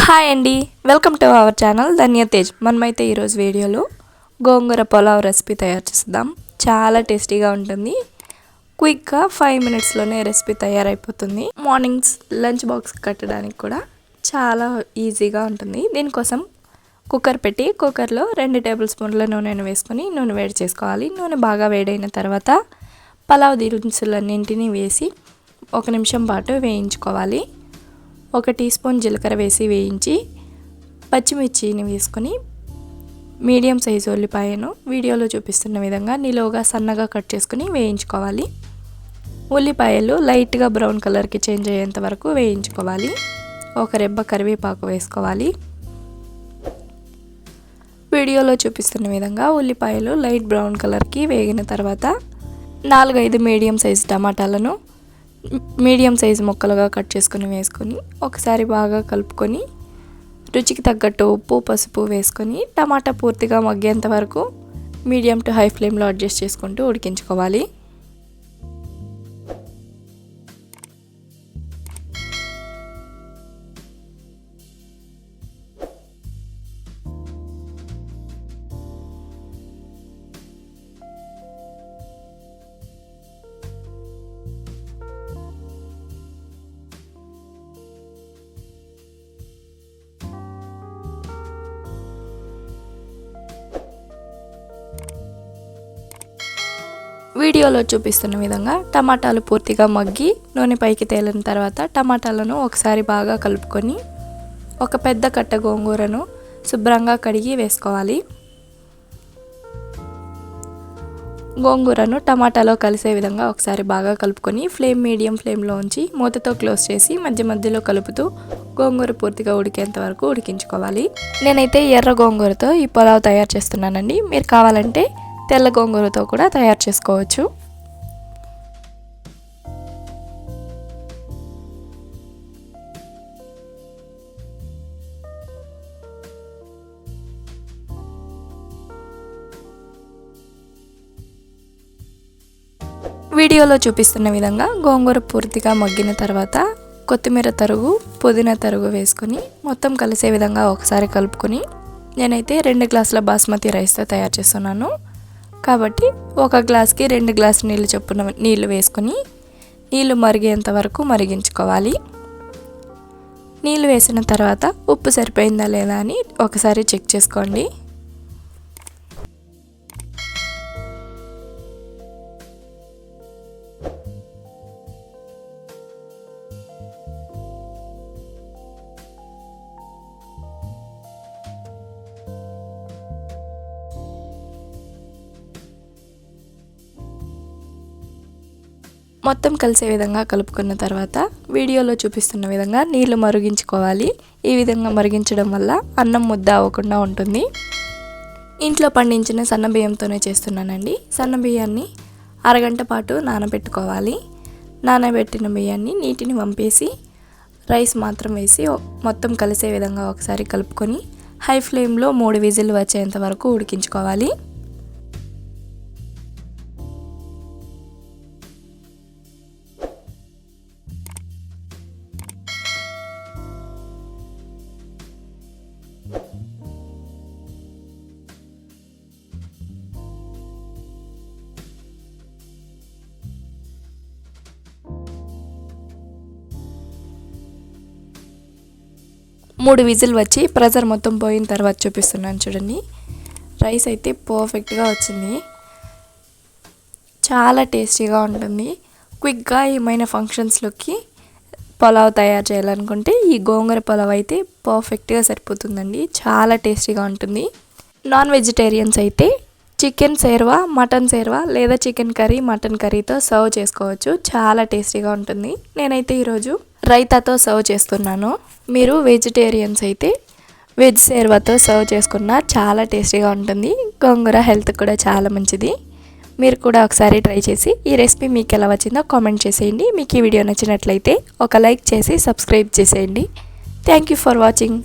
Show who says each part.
Speaker 1: Hi అండి, welcome to our channel ధన్య తేజ్. మనమైతే ఈరోజు వీడియోలో గోంగూర పులావ్ రెసిపీ తయారు చేద్దాం. చాలా టేస్టీగా ఉంటుంది. క్విక్గా 5 మినిట్స్లోనే రెసిపీ తయారైపోతుంది. మార్నింగ్స్ లంచ్ బాక్స్ కట్టడానికి కూడా చాలా ఈజీగా ఉంటుంది. దీనికోసం కుక్కర్ పెట్టి కుక్కర్లో 2 టేబుల్ స్పూన్ల నూనెను వేసుకొని నూనె వేడి చేసుకోవాలి. నూనె బాగా వేడైన తర్వాత పలావ్ దినుసులన్నింటినీ వేసి 1 నిమిషం పాటు వేయించుకోవాలి. 1 టీ స్పూన్ జీలకర్ర వేసి వేయించి పచ్చిమిర్చిని వేసుకొని మీడియం సైజు ఉల్లిపాయను వీడియోలో చూపిస్తున్న విధంగా నిలువుగా సన్నగా కట్ చేసుకుని వేయించుకోవాలి. ఉల్లిపాయలు లైట్గా బ్రౌన్ కలర్కి చేంజ్ అయ్యేంత వరకు వేయించుకోవాలి. 1 రెబ్బ కరివేపాకు వేసుకోవాలి. వీడియోలో చూపిస్తున్న విధంగా ఉల్లిపాయలు లైట్ బ్రౌన్ కలర్కి వేగిన తర్వాత 4-5 మీడియం సైజు టమాటాలను మీడియం సైజు ముక్కలుగా కట్ చేసుకొని వేసుకొని ఒకసారి బాగా కలుపుకొని రుచికి తగ్గట్టు ఉప్పు పసుపు వేసుకొని టమాటా పూర్తిగా మగ్గేంత వరకు మీడియం టు హై ఫ్లేమ్లో అడ్జస్ట్ చేసుకుంటూ ఉడికించుకోవాలి. వీడియోలో చూపిస్తున్న విధంగా టమాటాలు పూర్తిగా మగ్గి నూనె పైకి తేలిన తర్వాత టమాటాలను ఒకసారి బాగా కలుపుకొని ఒక పెద్ద కట్ట గోంగూరను శుభ్రంగా కడిగి వేసుకోవాలి. గోంగూరను టమాటాలో కలిసే విధంగా ఒకసారి బాగా కలుపుకొని ఫ్లేమ్ మీడియం ఫ్లేమ్లో ఉంచి మూతతో క్లోజ్ చేసి మధ్య మధ్యలో కలుపుతూ గోంగూర పూర్తిగా ఉడికేంత వరకు ఉడికించుకోవాలి. నేనైతే ఎర్ర గోంగూరతో ఈ పులావ్ తయారు చేస్తున్నానండి. మీరు కావాలంటే తెల్ల గోంగూరతో కూడా తయారు చేసుకోవచ్చు. వీడియోలో చూపిస్తున్న విధంగా గోంగూర పూర్తిగా మగ్గిన తర్వాత కొత్తిమీర తరుగు పుదీనా తరుగు వేసుకొని మొత్తం కలిసే విధంగా ఒకసారి కలుపుకొని నేనైతే 2 గ్లాసుల బాస్మతి రైస్తో తయారు చేస్తున్నాను కాబట్టి 1 గ్లాస్కి 2 గ్లాసుల నీళ్ళు చొప్పున నీళ్ళు వేసుకొని నీళ్ళు మరిగేంత వరకు మరిగించుకోవాలి. నీళ్ళు వేసిన తర్వాత ఉప్పు సరిపోయిందా లేదా అని ఒకసారి చెక్ చేసుకోండి. మొత్తం కలిసే విధంగా కలుపుకున్న తర్వాత వీడియోలో చూపిస్తున్న విధంగా నీళ్లు మరిగించుకోవాలి. ఈ విధంగా మరిగించడం వల్ల అన్నం ముద్ద అవ్వకుండా ఉంటుంది. ఇంట్లో పండించిన సన్న బియ్యంతోనే చేస్తున్నానండి. సన్న బియ్యాన్ని అరగంట పాటు నానబెట్టుకోవాలి. నానబెట్టిన బియ్యాన్ని నీటిని వంపేసి రైస్ మాత్రం వేసి మొత్తం కలిసే విధంగా ఒకసారి కలుపుకొని హై ఫ్లేమ్లో 3 విజిల్ వచ్చేంత వరకు ఉడికించుకోవాలి. మూడు విజిల్ వచ్చి ప్రెషర్ మొత్తం పోయిన తర్వాత చూపిస్తున్నాను చూడండి. రైస్ అయితే పర్ఫెక్ట్గా వచ్చింది. చాలా టేస్టీగా ఉంటుంది. క్విక్గా ఏమైనా ఫంక్షన్స్లోకి పులావ్ తయారు చేయాలనుకుంటే ఈ గోంగూర పులావ్ అయితే పర్ఫెక్ట్గా సరిపోతుందండి. చాలా టేస్టీగా ఉంటుంది. నాన్ వెజిటేరియన్స్ అయితే చికెన్ సేర్వా మటన్ సేర్వా లేదా చికెన్ కర్రీ మటన్ కర్రీతో సర్వ్ చేసుకోవచ్చు. చాలా టేస్టీగా ఉంటుంది. నేనైతే ఈరోజు రైతాతో సర్వ్ చేస్తున్నాను. మీరు వెజిటేరియన్స్ అయితే వెజ్ సేర్వాతో సర్వ్ చేసుకున్నా చాలా టేస్టీగా ఉంటుంది. గోంగూర హెల్త్ కూడా చాలా మంచిది. మీరు కూడా ఒకసారి ట్రై చేసి ఈ రెసిపీ మీకు ఎలా వచ్చిందో కామెంట్ చేసేయండి. మీకు ఈ వీడియో నచ్చినట్లయితే ఒక లైక్ చేసి సబ్స్క్రైబ్ చేసేయండి. Thank you for watching.